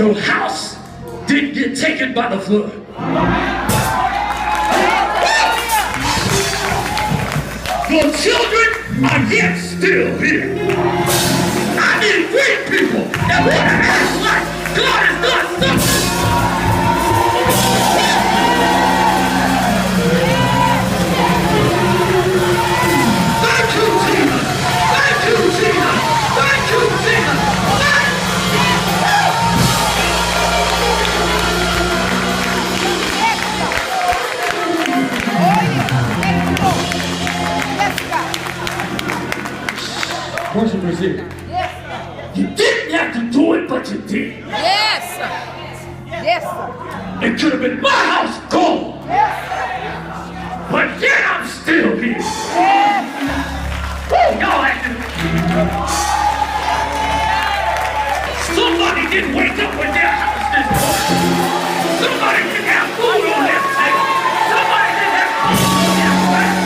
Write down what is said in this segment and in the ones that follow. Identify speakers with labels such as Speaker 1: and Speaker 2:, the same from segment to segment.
Speaker 1: Your house didn't get taken by the flood. Your children are yet still here. I need great people that want to act like God has done something. Thank you, Jesus. Thank you, Jesus. Thank you, Jesus. Worshipers here.
Speaker 2: Yes,
Speaker 1: You didn't have to do it, but you did.
Speaker 2: yes, yes,
Speaker 1: It could have been my house gone, but yet I'm still here. Woo, y'all acting. Somebody didn't wake up with their house this morning. Somebody didn't have food on their table. Somebody didn't have food on their plate.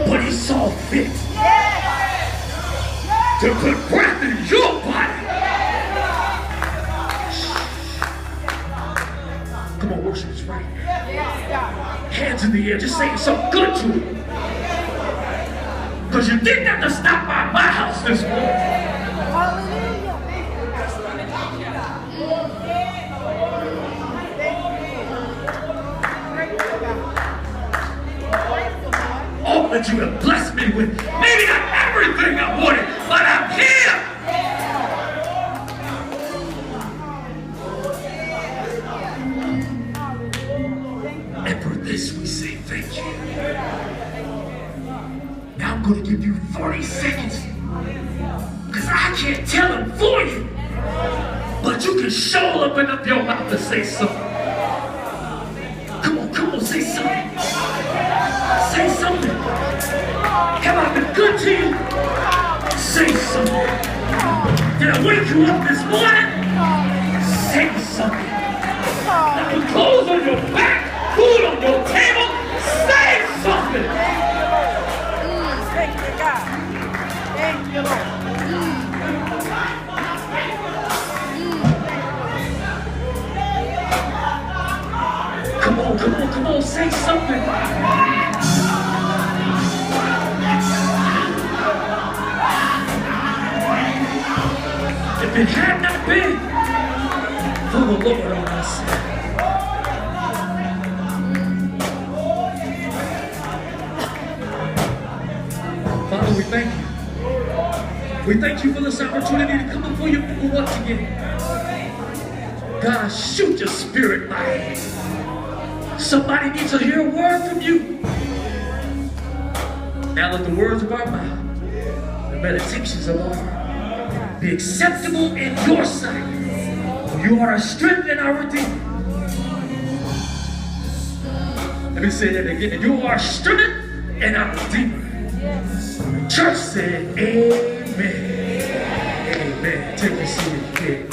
Speaker 1: But he saw fit to put breath in your body. Come on, worship is right. Hands in the air, just saying something good to him. Because you didn't have to stop by my house this morning. All that you have blessed me with, maybe not everything I wanted, but I'm here. And for this we say thank you. Now I'm going to give you 30 seconds, because I can't tell them for you, but you can show up and up your mouth and say something. Come on, say something. Say something. Have I been good to you? Say something. Did I wake you up this morning? Say something. Now the clothes on your back, food on your table, say something.
Speaker 2: Thank you, God. Thank you, Lord.
Speaker 1: Come on, say something. If it had not been for the Lord on our side. Father, we thank you. We thank you for this opportunity to come before you once again. God, shoot your spirit light. Somebody needs to hear a word from you. Now let the words of our mouth, the meditations of our heart, be acceptable in your sight. For you are our strength and our redeemer. Let me say that again. You are our strength and our redeemer. The church said, amen. Amen. Take your seat if you can.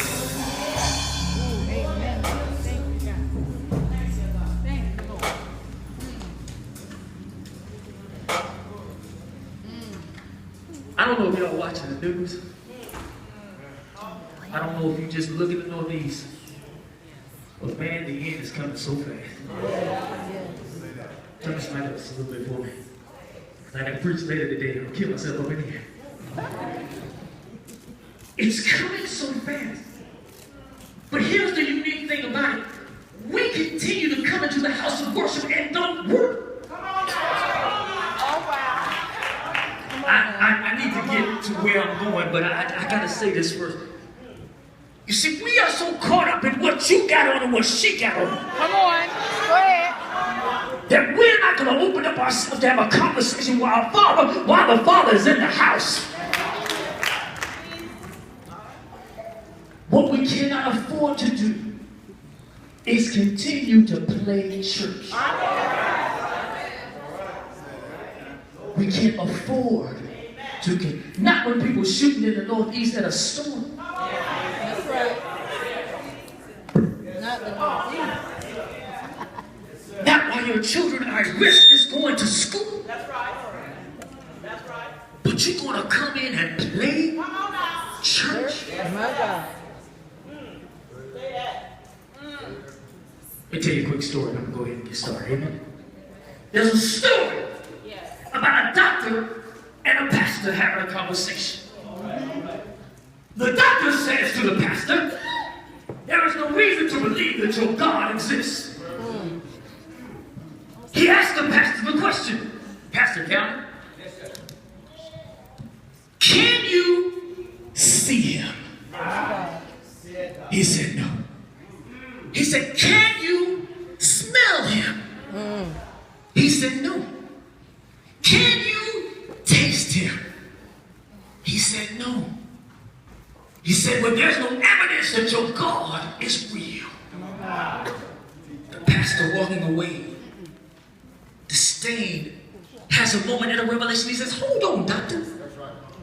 Speaker 1: I don't know if y'all watching the news. I don't know if you just looking at all these. But man, the end is coming so fast. Turn this light up just a little bit for me. I got to preach later today. I'll kill myself up in here. It's coming so fast. But here's the unique thing about it. We continue to come into the house of worship and don't work. I need to get to where I'm going, but I gotta say this first. You see, we are so caught up in what you got on and what she got on.
Speaker 2: Come on, go ahead.
Speaker 1: That we're not gonna open up ourselves to have a conversation with our Father while the Father is in the house. What we cannot afford to do is continue to play church. We can't afford to get, not when people shooting in the Northeast at a storm.
Speaker 2: That's right. Not the Northeast.
Speaker 1: your children are at risk is going to school.
Speaker 3: That's right. That's right.
Speaker 1: But you're going to come in and play church?
Speaker 2: My God.
Speaker 1: Let me tell you a quick story. I'm going to go ahead and get started. Amen. There's a story about a doctor and a pastor having a conversation. The doctor says to the pastor, there is no reason to believe that your God exists. He asked the pastor the question, Pastor Calvin, can you see him? He said no. He said, can you smell him? He said no. Can you taste him? He said no. He said, but there's no evidence that your God is real. The pastor walking away, disdained, has a moment in a revelation. He says, hold on, doctor.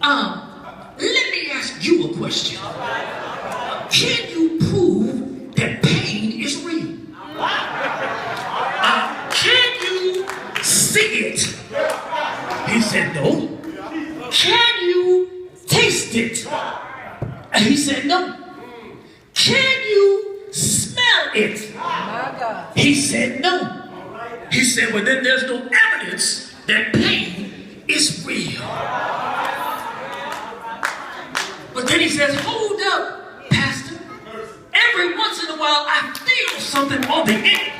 Speaker 1: Let me ask you a question. Can you prove that pain is real? Can you see it? He said, no. Can you taste it? He said, no. Can you smell it?
Speaker 2: My God.
Speaker 1: He said, no. He said, well, then there's no evidence that pain is real. But then he says, hold up, Pastor. Every once in a while, I feel something on the end.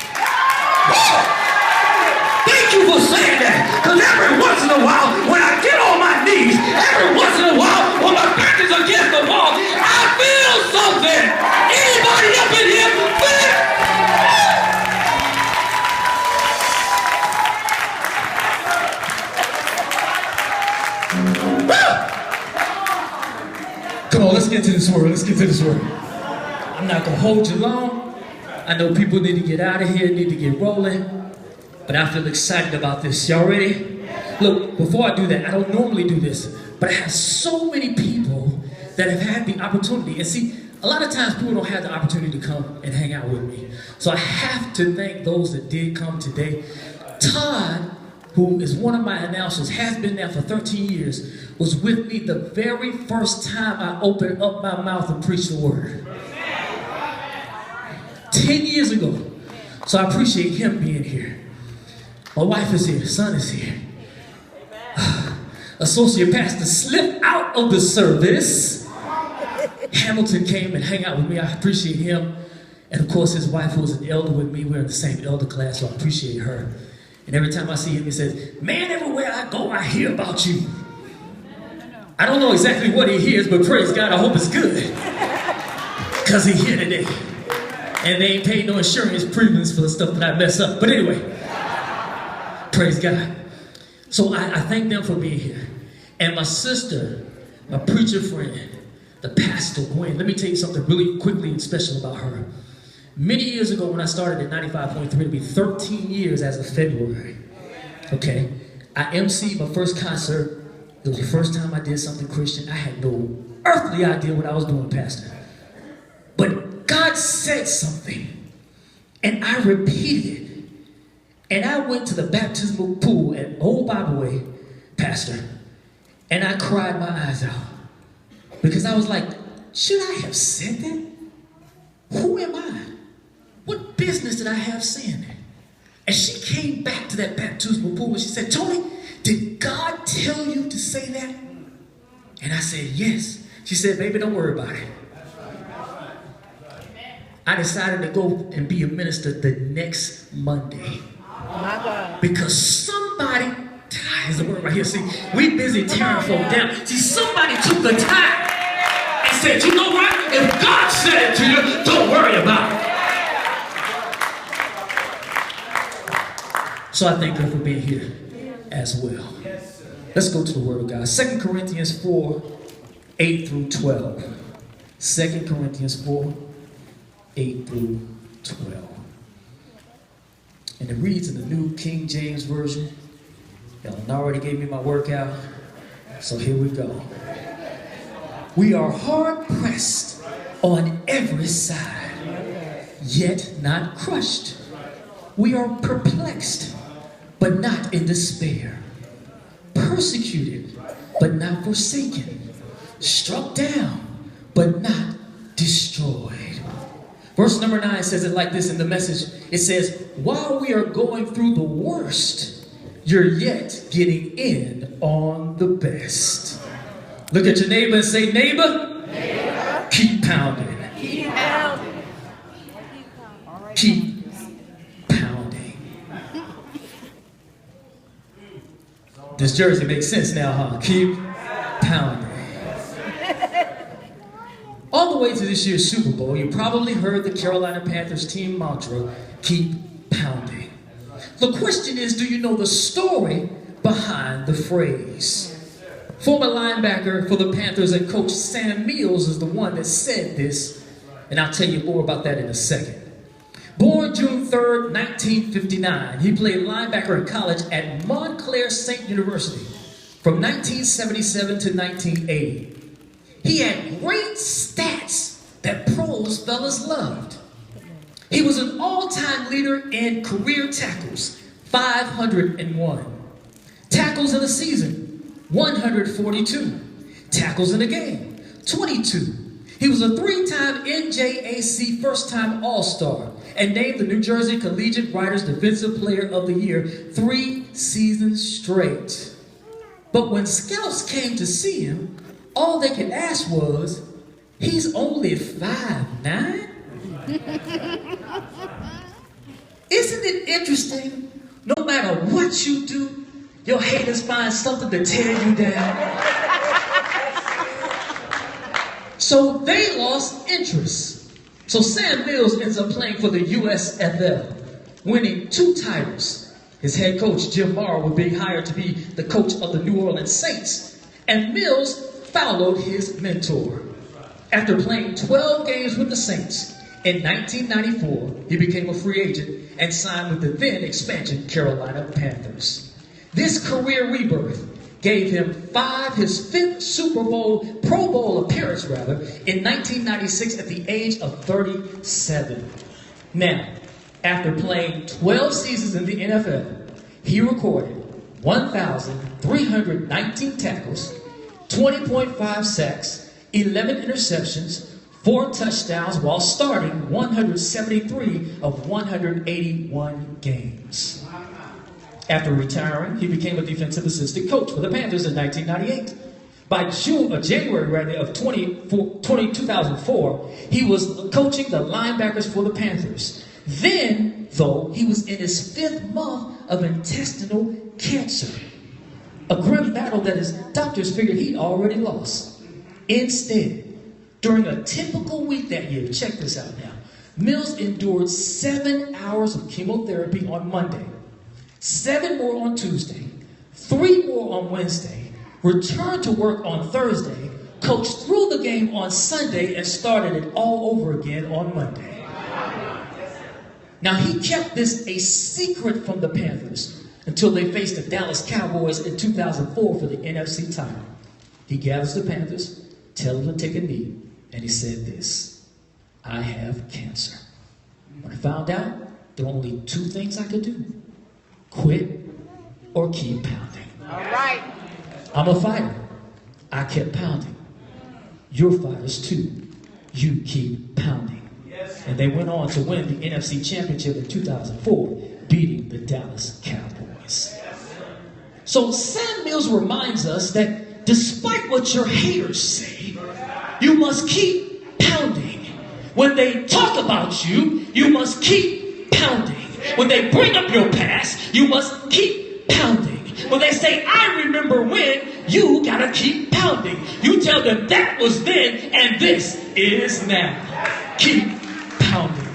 Speaker 1: Thank you for saying that. Because every once in a while, when I get on my knees, every once in a while, when my back is against the wall, I feel something. Anybody up in here feel it? Come on, let's get to this word. Let's get to this word. I'm not going to hold you long. I know people need to get out of here, need to get rolling. But I feel excited about this. Y'all ready? Look, before I do that, I don't normally do this. But I have so many people that have had the opportunity. And see, a lot of times people don't have the opportunity to come and hang out with me. So I have to thank those that did come today. Todd, who is one of my announcers, has been there for 13 years, was with me the very first time I opened up my mouth and preached the word. 10 years ago. So I appreciate him being here. My wife is here, son is here. Associate pastor slipped out of the service. Hamilton came and hung out with me. I appreciate him. And of course his wife, who was an elder with me, we're in the same elder class, so I appreciate her. And every time I see him, he says, man, everywhere I go, I hear about you. I don't know exactly what he hears, but praise God, I hope it's good. Because he's here today. And they ain't paid no insurance premiums for the stuff that I mess up. But anyway, praise God. So I thank them for being here. And my sister, my preacher friend, the pastor, Gwen, let me tell you something really quickly and special about her. Many years ago when I started at 95.3, it'll be 13 years as of February. Okay, I emceed my first concert. It was the first time I did something Christian. I had no earthly idea what I was doing, Pastor. But God said something, and I repeated it. And I went to the baptismal pool at Old Bible Way, Pastor, and I cried my eyes out. Because I was like, should I have said that? Who am I? What business did I have saying that? And she came back to that baptismal pool and she said, Tony, did God tell you to say that? And I said, yes. She said, baby, don't worry about it. I decided to go and be a minister the next Monday.
Speaker 2: My God.
Speaker 1: Because somebody, here's the word right here, see, we busy tearing folk down. See, somebody took the time and said, you know what? If God said it to you, don't worry about it. So I thank her for being here as well. Let's go to the word of God. 2 Corinthians 4, 8 through 12. 2 Corinthians 4, 8 through 12. And it reads in the New King James Version. Y'all already gave me my workout, so here we go. We are hard pressed on every side, yet not crushed. We are perplexed, but not in despair. Persecuted, but not forsaken. Struck down, but not destroyed. Verse number 9 says it like this in the Message. It says, while we are going through the worst, you're yet getting in on the best. Look at your neighbor and say, neighbor, keep pounding.
Speaker 2: Keep pounding.
Speaker 1: Keep pounding. This jersey makes sense now, huh? Keep pounding. On the way to this year's Super Bowl, you probably heard the Carolina Panthers team mantra, keep pounding. The question is, do you know the story behind the phrase? Former linebacker for the Panthers and coach Sam Mills is the one that said this, and I'll tell you more about that in a second. Born June 3rd, 1959, he played linebacker in college at Montclair State University from 1977 to 1980. He had great stats that pros fellas loved. He was an all-time leader in career tackles, 501. Tackles in a season, 142. Tackles in a game, 22. He was a 3-time NJAC first-time All-Star and named the New Jersey Collegiate Writers Defensive Player of the Year 3 seasons straight. But when scouts came to see him, all they could ask was, he's only 5'9"? Isn't it interesting? No matter what you do, your haters find something to tear you down. So they lost interest. So Sam Mills ends up playing for the USFL, winning 2 titles. His head coach, Jim Mara, was being hired to be the coach of the New Orleans Saints. And Mills followed his mentor. After playing 12 games with the Saints, in 1994, he became a free agent and signed with the then expansion Carolina Panthers. This career rebirth gave him his 5th Super Bowl, Pro Bowl appearance in 1996 at the age of 37. Now, after playing 12 seasons in the NFL, he recorded 1,319 tackles, 20.5 sacks, 11 interceptions, 4 touchdowns while starting 173 of 181 games. After retiring, he became a defensive assistant coach for the Panthers in 1998. By January of 2004, he was coaching the linebackers for the Panthers. Then, though, he was in his 5th month of intestinal cancer, a grim battle that his doctors figured he'd already lost. Instead, during a typical week that year, check this out now, Mills endured 7 hours of chemotherapy on Monday, 7 more on Tuesday, 3 more on Wednesday, returned to work on Thursday, coached through the game on Sunday, and started it all over again on Monday. Now, he kept this a secret from the Panthers until they faced the Dallas Cowboys in 2004 for the NFC title. He gathers the Panthers, tells them to take a knee, and he said this: I have cancer. When I found out, there were only 2 things I could do: quit or keep pounding.
Speaker 2: All right.
Speaker 1: I'm a fighter. I kept pounding. You're fighters too. You keep pounding. And they went on to win the NFC Championship in 2004, beating the Dallas Cowboys. So Sam Mills reminds us that despite what your haters say, you must keep pounding. When they talk about you, you must keep pounding. When they bring up your past, you must keep pounding. When they say, I remember when, you gotta keep pounding. You tell them that was then and this is now. Keep pounding.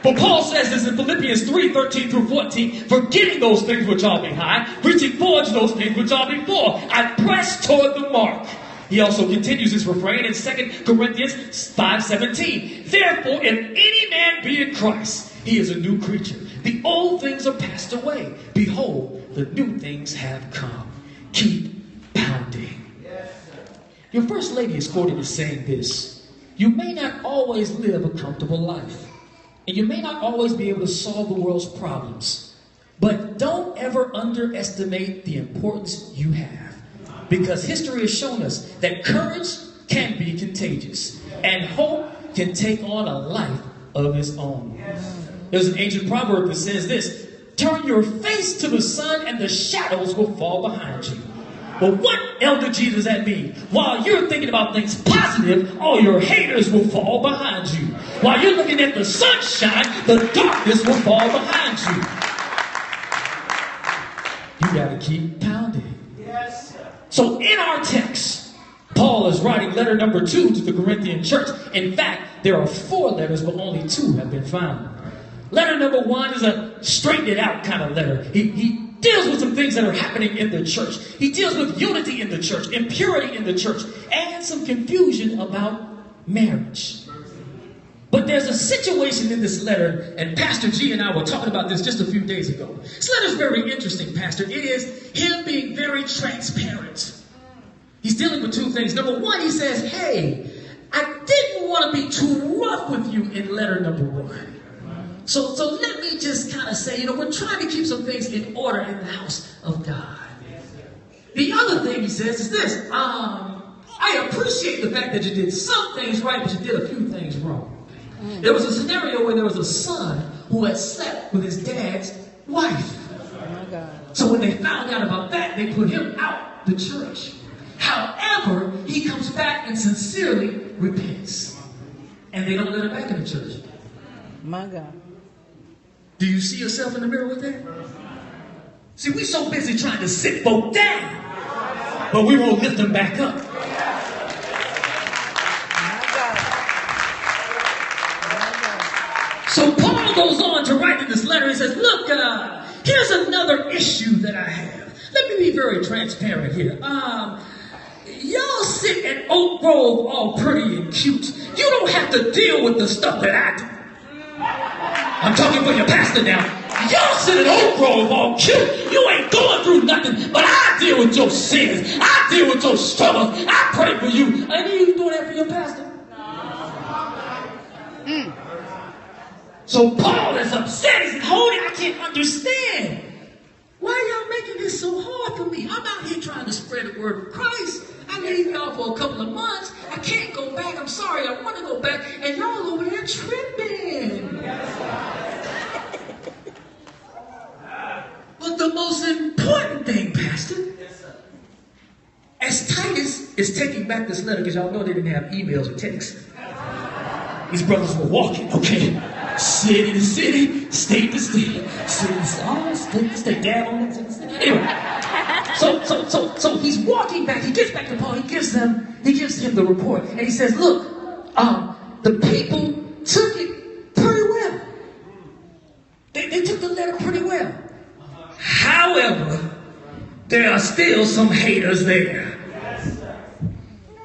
Speaker 1: But Paul says this in Philippians 3:13 through 14, forgetting those things which are behind, reaching forward to those things which are before. I press toward the mark. He also continues his refrain in 2 Corinthians 5:17. Therefore, if any man be in Christ, he is a new creature. The old things are passed away. Behold, the new things have come. Keep pounding. Your first lady is quoted as saying this: you may not always live a comfortable life, And you may not always be able to solve the world's problems, but don't ever underestimate the importance you have. Because history has shown us that courage can be contagious, and hope can take on a life of its own. There's an ancient proverb that says this: turn your face to the sun and the shadows will fall behind you. But what, Elder G, does that mean? While you're thinking about things positive, all your haters will fall behind you. While you're looking at the sunshine, the darkness will fall behind you. You gotta keep pounding.
Speaker 3: Yes, sir.
Speaker 1: So in our text, Paul is writing letter number 2 to the Corinthian church. In fact, there are 4 letters, but only 2 have been found. Letter number 1 is a straighten it out kind of letter. He deals with some things that are happening in the church. He deals with unity in the church, impurity in the church, and some confusion about marriage. But there's a situation in this letter, and Pastor G and I were talking about this just a few days ago. This letter is very interesting, Pastor. It is him being very transparent. He's dealing with 2 things. Number 1, he says, hey, I didn't want to be too rough with you in letter number 1. So let me just kind of say, we're trying to keep some things in order in the house of God. The other thing he says is this: I appreciate the fact that you did some things right, but you did a few things wrong. There was a scenario where there was a son who had slept with his dad's wife. So when they found out about that, they put him out the church. However, he comes back and sincerely repents. And they don't let him back in the church.
Speaker 2: My God.
Speaker 1: Do you see yourself in the mirror with that? See, we so busy trying to sit folk down, but we won't lift them back up. So Paul goes on to write in this letter. He says, look, here's another issue that I have. Let me be very transparent here. Y'all sit at Oak Grove all pretty and cute. You don't have to deal with the stuff that I do. I'm talking for your pastor now. Y'all sit at Oak Grove all cute. You ain't going through nothing, but I deal with your sins. I deal with your struggles. I pray for you. And you doing that for your pastor? So Paul is upset. He said, hold it, I can't understand. Why are y'all making this so hard for me? I'm out here trying to spread the word of Christ. I leave y'all for a couple of months. I can't go back. I'm sorry, I want to go back. And y'all over there tripping. But the most important thing, Pastor, as Titus is taking back this letter, because y'all know they didn't have emails or texts. These brothers were walking, okay? City to city, state to state, city to state, oh, state to state, dab on it, state to state. Anyway, so he's walking back. He gets back to Paul. He gives him the report, and he says, "Look, the people took it pretty well. They took the letter pretty well. However, there are still some haters there,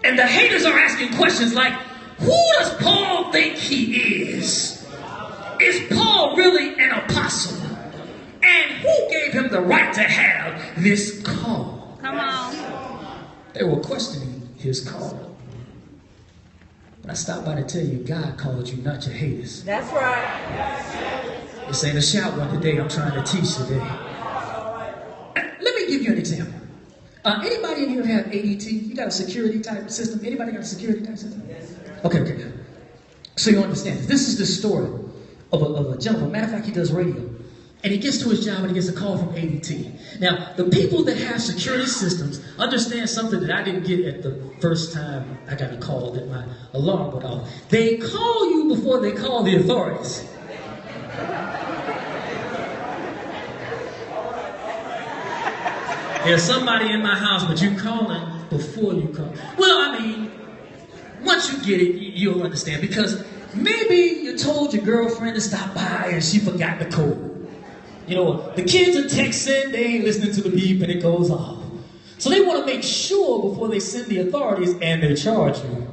Speaker 1: and the haters are asking questions like, who does Paul think he is? Is Paul really an apostle? And who gave him the right to have this call?"
Speaker 4: Come on.
Speaker 1: They were questioning his call. But I stopped by to tell you, God called you, not your haters.
Speaker 2: That's right.
Speaker 1: This ain't a shout one today. I'm trying to teach today. Let me give you an example. Anybody in here have ADT? You got a security type system? Anybody got a security type system? Okay. So you understand. This is the story of a gentleman. Matter of fact, he does radio. And he gets to his job and he gets a call from ADT. Now, the people that have security systems understand something that I didn't get at the first time I got a call that my alarm went off. They call you before they call the authorities. There's somebody in my house, but you calling before you call. Well, I mean, once you get it, you'll understand. Because maybe you told your girlfriend to stop by and she forgot the code. You know, the kids are texting, they ain't listening to the beep and it goes off. So they want to make sure before they send the authorities and they charge you.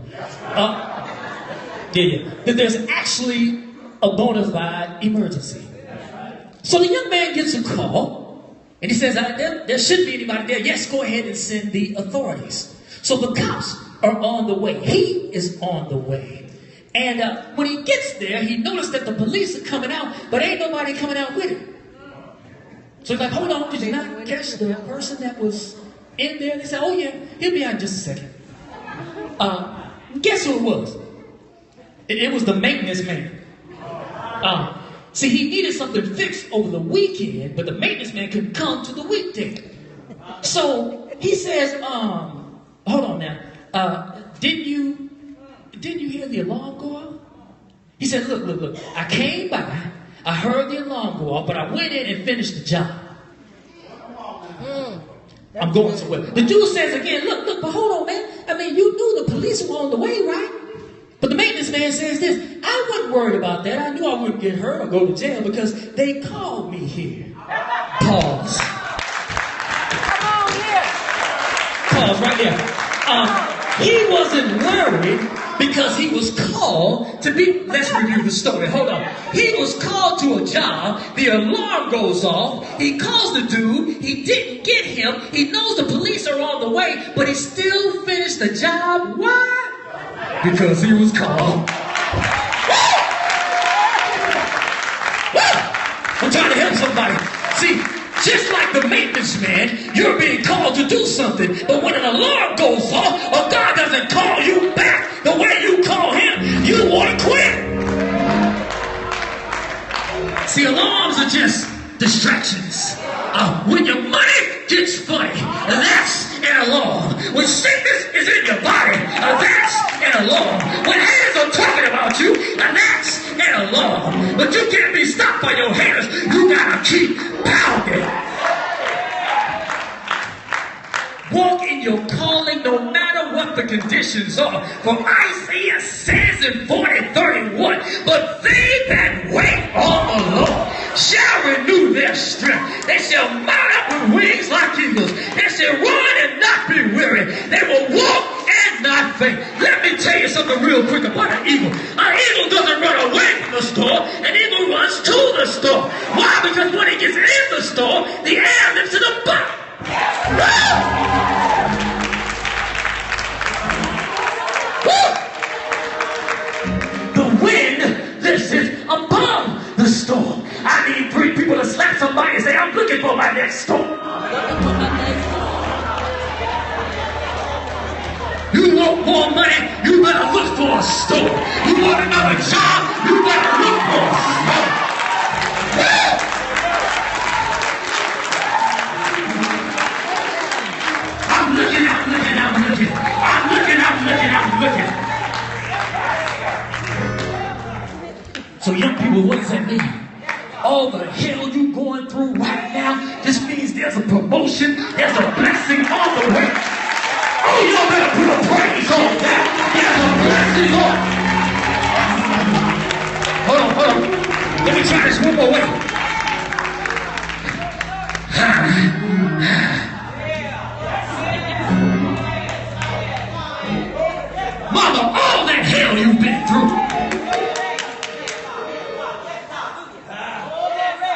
Speaker 1: That there's actually a bona fide emergency. So the young man gets a call and he says, there shouldn't be anybody there. Yes, go ahead and send the authorities. So the cops are on the way. He is on the way. And when he gets there, he noticed that the police are coming out, but ain't nobody coming out with him. So he's like, hold on, did you not catch the person that was in there? They said, oh yeah, he'll be out in just a second. Guess who it was? It was the maintenance man. See, he needed something fixed over the weekend, but the maintenance man couldn't come to the weekday. So he says, hold on now, didn't you hear the alarm go off? He said, look, I came by, I heard the alarm go off, but I went in and finished the job. I'm going somewhere. The dude says again, look, but hold on, man. I mean, you knew the police were on the way, right? But the maintenance man says this, I wasn't worried about that. I knew I wouldn't get hurt or go to jail because they called me here. Pause.
Speaker 3: Come on here.
Speaker 1: Pause right there. He wasn't worried because he was called to be, let's review the story, hold on. He was called to a job, the alarm goes off, he calls the dude, he didn't get him, he knows the police are on the way, but he still finished the job. Why? Because he was called. I'm trying to help somebody. See, just like the maintenance man, you're being called to do something. But when an alarm goes off, or God doesn't call you back the way you call him, you want to quit. See, alarms are just distractions. When your money gets funny, that's an alarm. When sickness is in your body, that's an alarm. When haters are talking about you, that's an alarm. But you can't be stopped by your haters. You gotta keep pounding. Walk in your calling no matter what the conditions are. For Isaiah says in 40:31, but they that wait on the Lord shall renew their strength. They shall mount up with wings like eagles. They shall run and not be weary. They will walk and not faint. Let me tell you something real quick about an eagle. An eagle doesn't run away from the storm. An eagle runs to the storm. Why? Because when it gets in the storm, the air lifts it above. The wind lifts it above the storm. I need 3 people to slap somebody and say, I'm looking for my next storm. You want more money, you better look for a storm. You want another job, you better look for a storm. I'm looking. So young people, what does that mean? All the hell you going through right now, this means there's a promotion, there's a blessing on the way. Oh, y'all better put a praise on that. There's a blessing on. Hold on. Let me try this one more way. Mama, all that hell you've been through.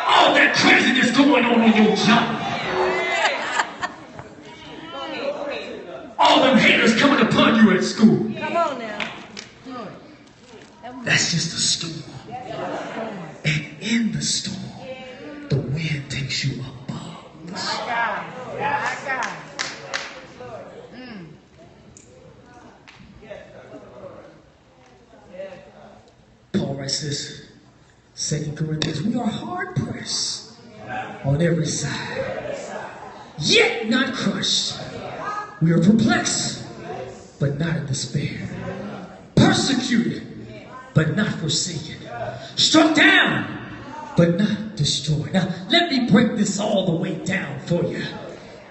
Speaker 1: All that craziness going on your job. All them haters coming upon you at school.
Speaker 3: Come on now.
Speaker 1: That's just a storm. And in the storm, the wind takes you above the storm.
Speaker 3: My God.
Speaker 1: Paul writes this, 2 Corinthians, we are hard pressed on every side, yet not crushed. We are perplexed, but not in despair. Persecuted, but not forsaken. Struck down, but not destroyed. Now, let me break this all the way down for you.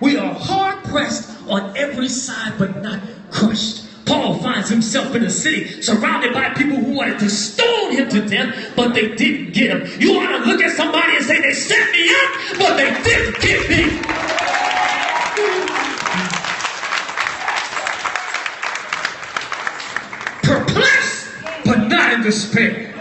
Speaker 1: We are hard pressed on every side, but not crushed. Paul finds himself in a city surrounded by people who wanted to stone him to death, but they didn't get him. You want to look at somebody and say, they set me up, but they didn't get me. Perplexed, but not in despair.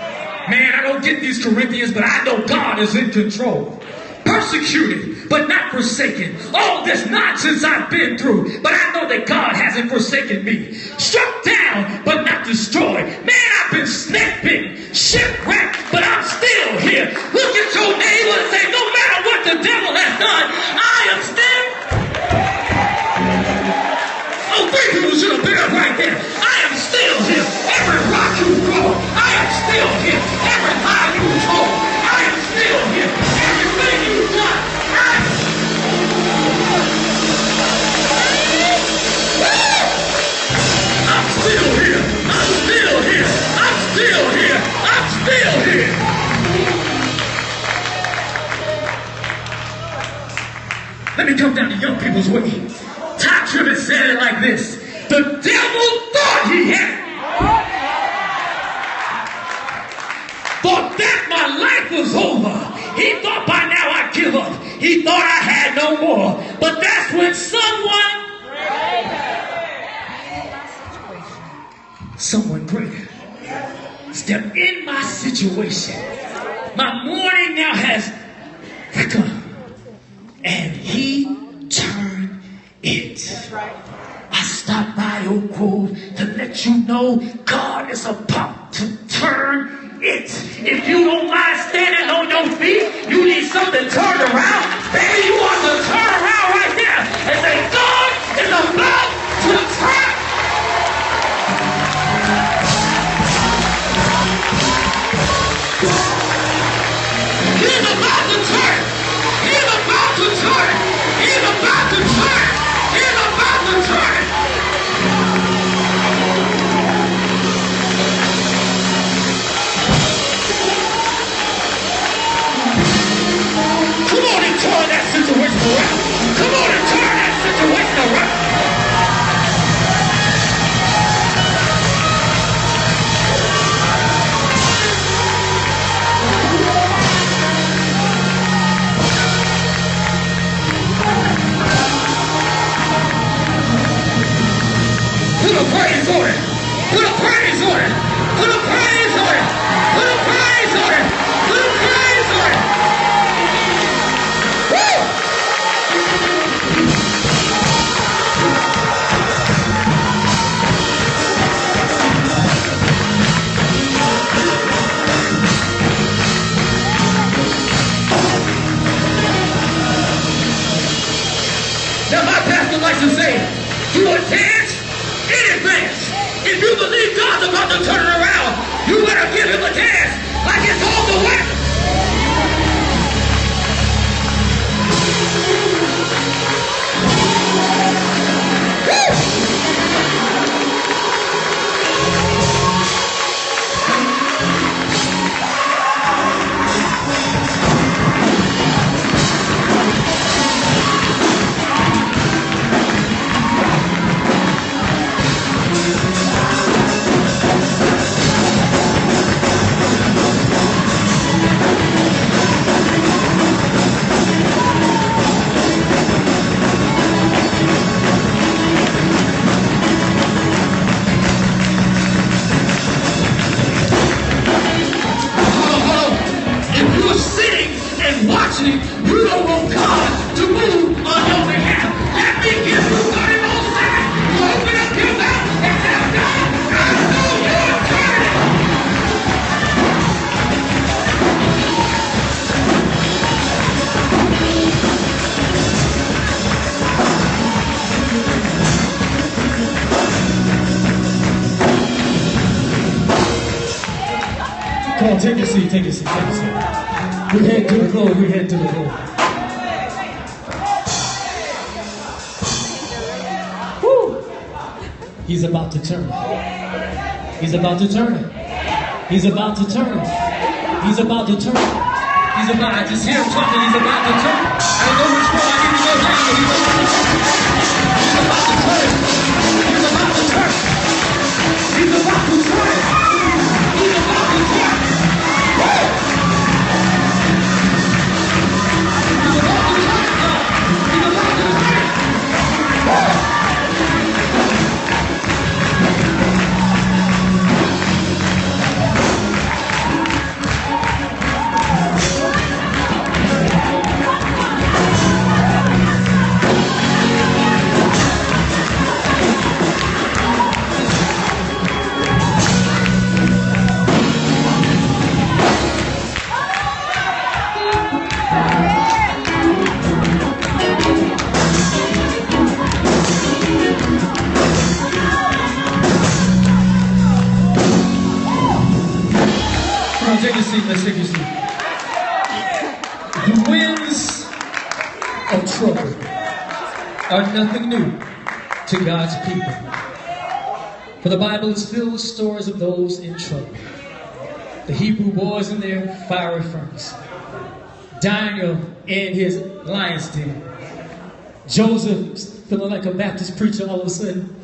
Speaker 1: Man, I don't get these Corinthians, but I know God is in control. Persecuted, but not forsaken. All this nonsense I've been through, but I know that God hasn't forsaken me. Struck down, but not destroyed. Man, I've been shipwrecked, but I'm still here. Look at your neighbor and say, no matter what the devil has done, I am still. Oh, three people should have been up right there. I am still here. Every rock you throw, I am still here. Every lie you told, I am still here. Everything you've done, I'm still here. I'm still here. I'm still here. I'm still here. Let me come down to young people's way. Ty Tribbett said it like this. The devil thought he had. Thought that my life was over. He thought by now I'd give up. He thought I had no more. But that's when someone greater stepped in my situation. My mourning now has come. And he turned it. I stopped by Oak Grove to let you know God is about to turn it. If you don't mind standing on your feet, you need something turned around. Baby, you want to turn around right there and say, God is about to turn. He's about to turn. He's about to turn. He's about to turn. He's about to turn. Come on and turn that situation around. Come on and turn that situation around. Put a praise on it. Put a praise on it. Put a praise on it. Put a praise on it. Put a praise on it. Woo! Now my pastor likes to say, do a dance in advance. If you believe God's about to turn it around, you better give him a dance like it's on the way. Watching, you don't want God to move on your behalf. Let me give you 30 more seconds to open up your mouth and tell God, I know you're turning.
Speaker 4: Come on, take a seat, take a seat, take a seat. We head to the Lord, we head to the Lord. Woo! He's about to turn. He's about to turn. He's about to turn. He's about to turn. He's about, I just hear him talking, he's about to turn. I don't know which one I need to go down, but he's about to turn. He's about to turn. He's about to turn. He's about to turn. Woo! seat. Let's take your seat. The winds of trouble are nothing new to God's people. For the Bible is filled with stories of those in trouble. The Hebrew boys in their fiery furnace. Daniel in his lion's den. Joseph, feeling like a Baptist preacher all of a sudden.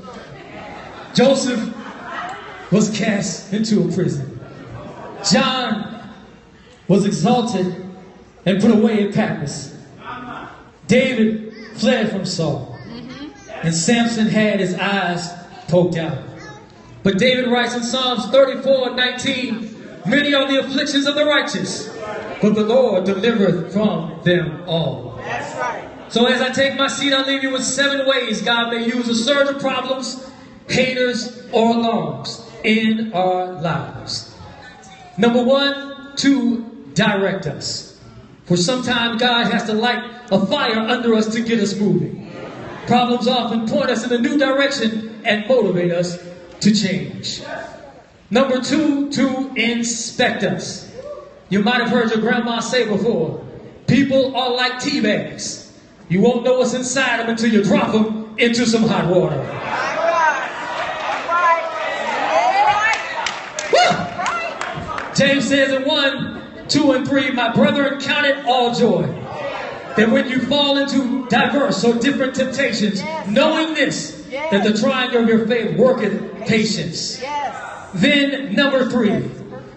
Speaker 4: Joseph was cast into a prison. John was exalted and put away in Patmos. David fled from Saul. And Samson had his eyes poked out. But David writes in Psalms 34:19, many are the afflictions of the righteous, but the Lord delivereth from them all.
Speaker 3: That's right.
Speaker 4: So as I take my seat, I'll leave you with 7 ways God may use a surge of problems, haters, or alarms in our lives. Number 1, to direct us. For sometimes God has to light a fire under us to get us moving. Problems often point us in a new direction and motivate us to change. Number 2, to inspect us. You might have heard your grandma say before, people are like tea bags. You won't know what's inside them until you drop them into some hot water. Woo! James says in 1, 2, and 3, my brethren, count it all joy, that when you fall into diverse or different temptations, knowing this, that the trying of your faith worketh patience. Then number 3,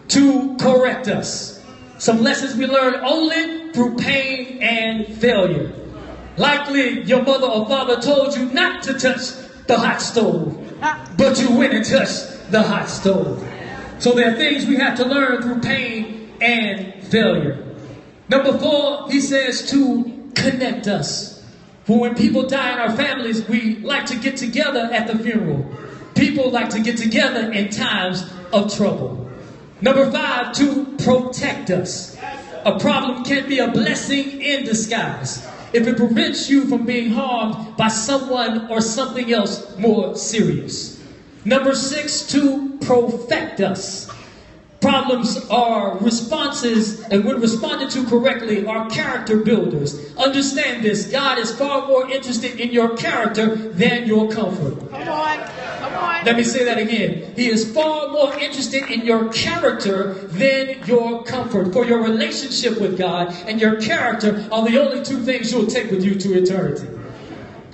Speaker 4: to correct us. Some lessons we learn only through pain and failure. Likely your mother or father told you not to touch the hot stove, but you went and touched the hot stove. So there are things we have to learn through pain and failure. Number 4, he says to connect us. For when people die in our families, we like to get together at the funeral. People like to get together in times of trouble. Number 5, to protect us. A problem can be a blessing in disguise if it prevents you from being harmed by someone or something else more serious. Number 6, to perfect us. Problems are responses, and when responded to correctly, are character builders. Understand this, God is far more interested in your character than your comfort.
Speaker 3: Come on.
Speaker 4: Let me say that again. He is far more interested in your character than your comfort. For your relationship with God and your character are the only 2 things you'll take with you to eternity.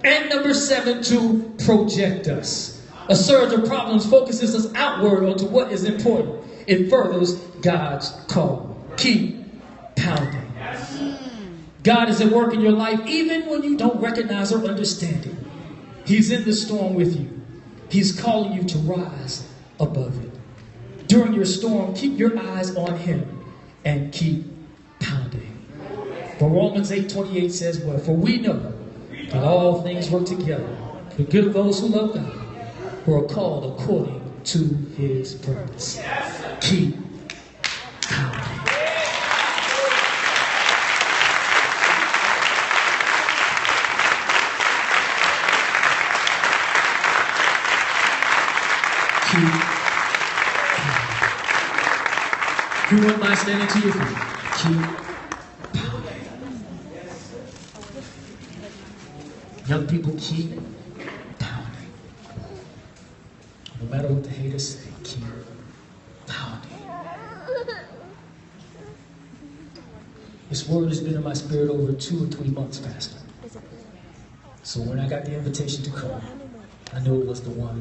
Speaker 4: And number 7, to project us. A surge of problems focuses us outward onto what is important. It furthers God's call. Keep pounding. God is at work in your life even when you don't recognize or understand it. He's in the storm with you. He's calling you to rise above it. During your storm, keep your eyes on Him and keep pounding. For Romans 8:28 says, well, for we know that all things work together for the good of those who love God, who are called according to His purpose. Keep pounding. Keep pounding. If you wouldn't mind standing to your feet, keep pounding. Young people, keep pounding. No matter what the haters say, keep pounding. This word has been in my spirit over 2 or 3 months, Pastor. So when I got the invitation to come, I knew it was the one.